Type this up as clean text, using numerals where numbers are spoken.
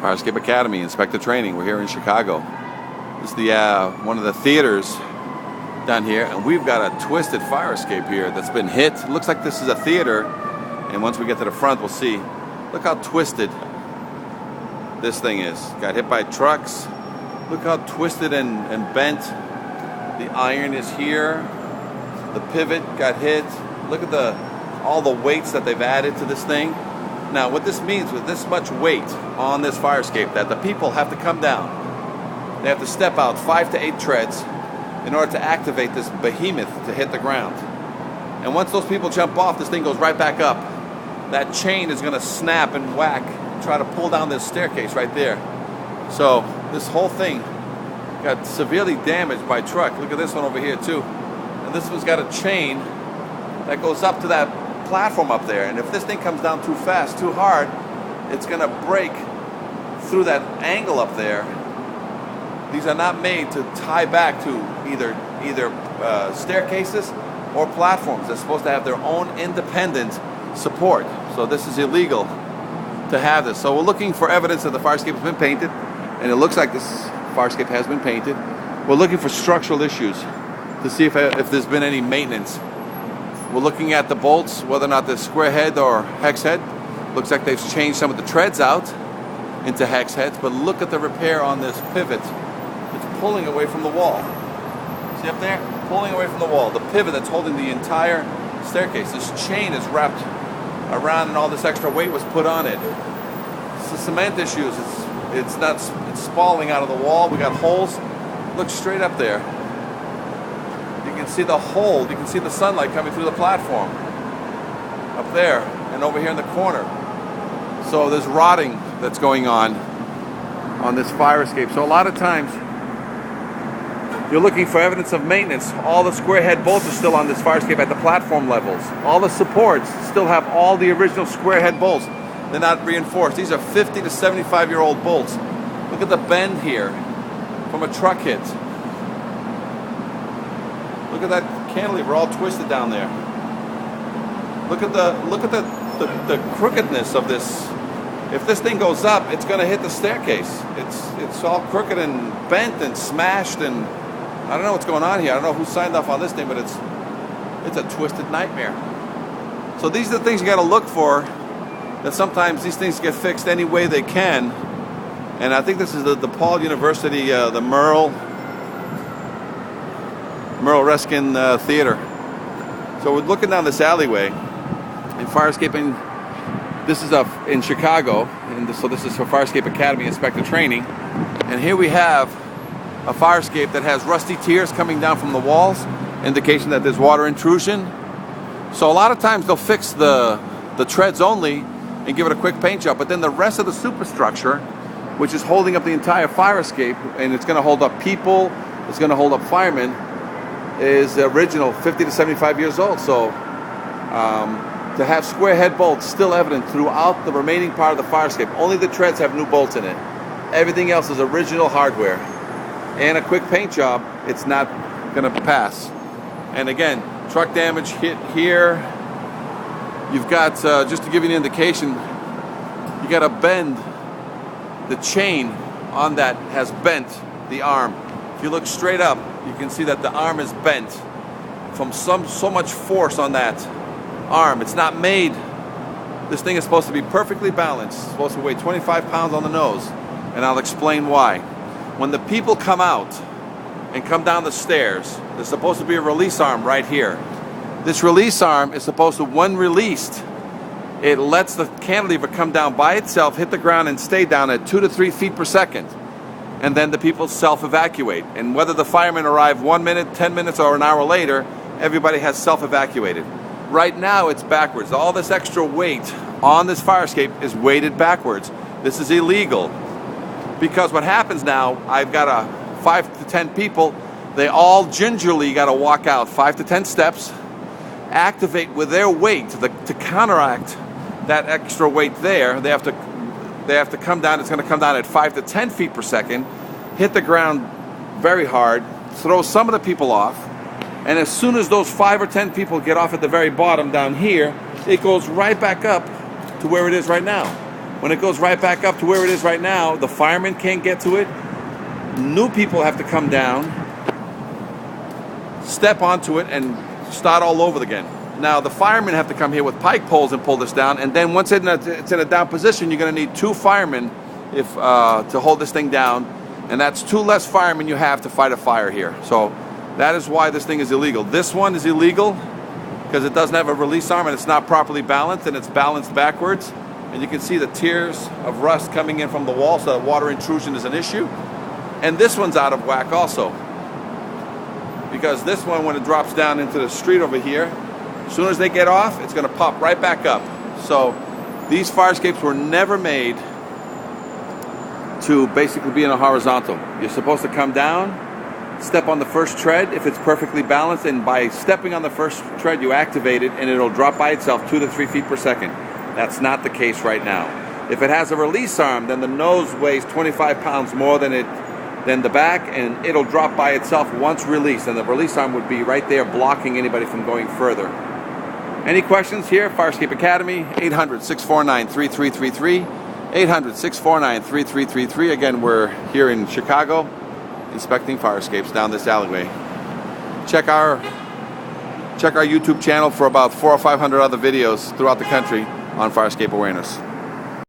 Fire Escape Academy, Inspector Training. We're here in Chicago. This is the one of the theaters down here, and we've got a twisted fire escape here that's been hit. It looks like this is a theater, and once we get to the front, we'll see. Look how twisted this thing is. Got hit by trucks. Look how twisted and bent. The iron is here. The pivot got hit. Look at all the weights that they've added to this thing. Now, what this means with this much weight on this fire escape, that the people have to come down. They have to step out 5 to 8 treads in order to activate this behemoth to hit the ground. And once those people jump off, this thing goes right back up. That chain is going to snap and whack, try to pull down this staircase right there. So this whole thing got severely damaged by truck. Look at this one over here too. And this one's got a chain that goes up to that platform up there, and if this thing comes down too fast, too hard, it's going to break through that angle up there. These are not made to tie back to either staircases or platforms. They're supposed to have their own independent support. So this is illegal to have this. So we're looking for evidence that the fire escape has been painted, and it looks like this fire escape has been painted. We're looking for structural issues to see if there's been any maintenance. We're looking at the bolts, whether or not they're square head or hex head. Looks like they've changed some of the treads out into hex heads, but look at the repair on this pivot. It's pulling away from the wall. See up there? Pulling away from the wall. The pivot that's holding the entire staircase. This chain is wrapped around and all this extra weight was put on it. It's the cement issues. It's spalling out of the wall. We got holes. Look straight up there. You can see the hole, you can see the sunlight coming through the platform up there and over here in the corner. So there's rotting that's going on this fire escape. So a lot of times you're looking for evidence of maintenance. All the square head bolts are still on this fire escape at the platform levels. All the supports still have all the original square head bolts. They're not reinforced. These are 50 to 75-year-old bolts. Look at the bend here from a truck hit. Look at that cantilever all twisted down there. Look at the crookedness of this. If this thing goes up, it's going to hit the staircase. It's all crooked and bent and smashed, and I don't know what's going on here. I don't know who signed off on this thing, but it's a twisted nightmare. So these are the things you got to look for. That sometimes these things get fixed any way they can. And I think this is the DePaul University, the Merle Reskin Theater. So we're looking down this alleyway in fire escaping. This is in Chicago, and so this is for Fire Escape Academy Inspector Training. And here we have a fire escape that has rusty tiers coming down from the walls, indication that there's water intrusion. So a lot of times they'll fix the treads only and give it a quick paint job, but then the rest of the superstructure, which is holding up the entire fire escape, and it's going to hold up people, it's going to hold up firemen, is original, 50 to 75 years old. So to have square head bolts still evident throughout the remaining part of the fire escape. Only the treads have new bolts in it. Everything else is original hardware. And a quick paint job, it's not going to pass. And again, truck damage hit here. You've got, just to give you an indication, you got to bend. The chain on that has bent the arm. If you look straight up, you can see that the arm is bent from so much force on that arm. It's not made. This thing is supposed to be perfectly balanced. It's supposed to weigh 25 pounds on the nose, and I'll explain why. When the people come out and come down the stairs, there's supposed to be a release arm right here. This release arm is supposed to, when released, it lets the cantilever come down by itself, hit the ground, and stay down at 2 to 3 feet per second. And then the people self-evacuate. And whether the firemen arrive 1 minute, 10 minutes, or an hour later, everybody has self-evacuated. Right now, it's backwards. All this extra weight on this fire escape is weighted backwards. This is illegal. Because what happens now, I've got 5 to 10 people, they all gingerly got to walk out 5 to 10 steps, activate with their weight to counteract that extra weight there. They have to come down. It's going to come down at 5 to 10 feet per second, hit the ground very hard, throw some of the people off, and as soon as those 5 or 10 people get off at the very bottom down here, it goes right back up to where it is right now. when it goes right back up to where it is right now, the firemen can't get to it. New people have to come down, step onto it, and start all over again. Now the firemen have to come here with pike poles and pull this down, and then once it's in a down position, you're going to need 2 firemen to hold this thing down, and that's 2 less firemen you have to fight a fire here. So that is why this thing is illegal. This one is illegal because it doesn't have a release arm and it's not properly balanced, and it's balanced backwards. And you can see the tears of rust coming in from the wall, so that water intrusion is an issue. And this one's out of whack also, because this one, when it drops down into the street over here, as soon as they get off, it's going to pop right back up. So these fire escapes were never made to basically be in a horizontal. You're supposed to come down, step on the first tread if it's perfectly balanced, and by stepping on the first tread you activate it and it'll drop by itself 2 to 3 feet per second. That's not the case right now. If it has a release arm, then the nose weighs 25 pounds more than the back, and it'll drop by itself once released, and the release arm would be right there blocking anybody from going further. Any questions here? Fire Escape Academy, 800-649-3333, 800-649-3333. Again, we're here in Chicago inspecting fire escapes down this alleyway. Check our YouTube channel for about 400 or 500 other videos throughout the country on fire escape awareness.